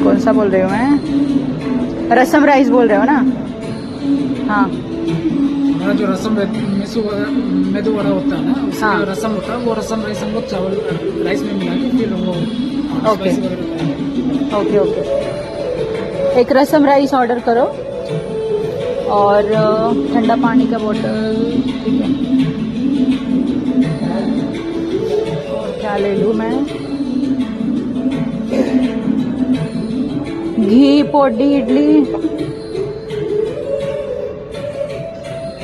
कौन सा बोल रही हूँ मैं? रसम राइस बोल रहे हो ना? हाँ हमारा जो रसम मेदू वड़ा होता है ना, उसका हाँ। रसम होता है, वो रसम राइस हम लोग चावल राइस में मिला के फिर वो ओके स्पाइसी वगैरह बनाएंगे। Okay okay. एक रसम राइस ऑर्डर करो और ठंडा पानी का बोतल। ठीक है, और क्या ले लूँ मैं? Ghee podi idli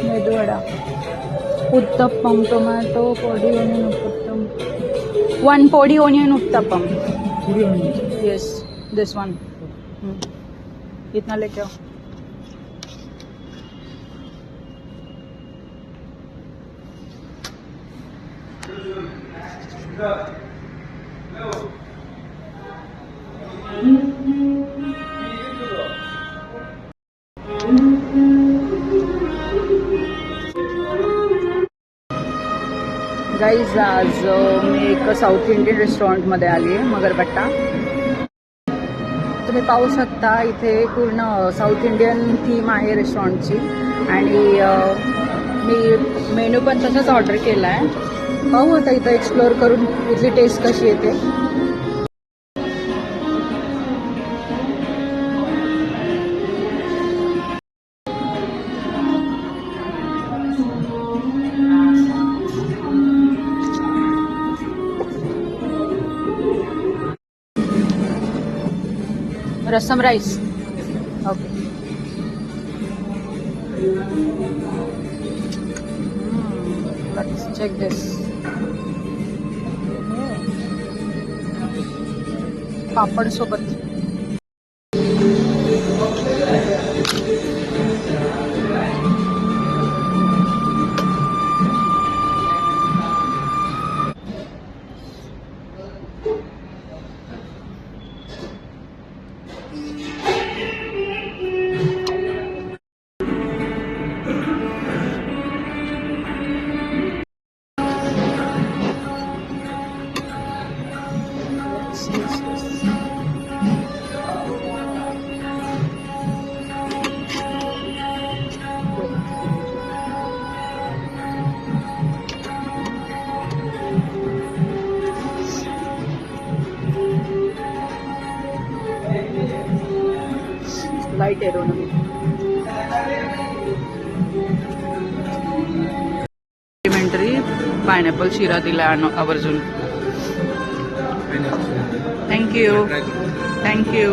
medu vada uttapam tomato podi onion uttapam 1 podi onion uttapam. पूरी होनी यस दिस वन। इतना लेके आओ। गाईज आज मी एक साऊथ इंडियन रेस्टॉरंटमध्ये आली आहे, मगरपट्टा। तुम्ही पाहू शकता इथे पूर्ण साऊथ इंडियन थीम आहे रेस्टॉरंटची आणि मी मेनू पण तसाच ऑर्डर केला आहे। पाहू आता इथं एक्सप्लोअर करून इथली टेस्ट कशी येते। Rasam rice okay. Let's check this. पापड सोबत लाइट एरोनॉमी कॉम्प्लिमेंटरी पायनॅपल शिरा दिला आवर्जून। Thank you thank you.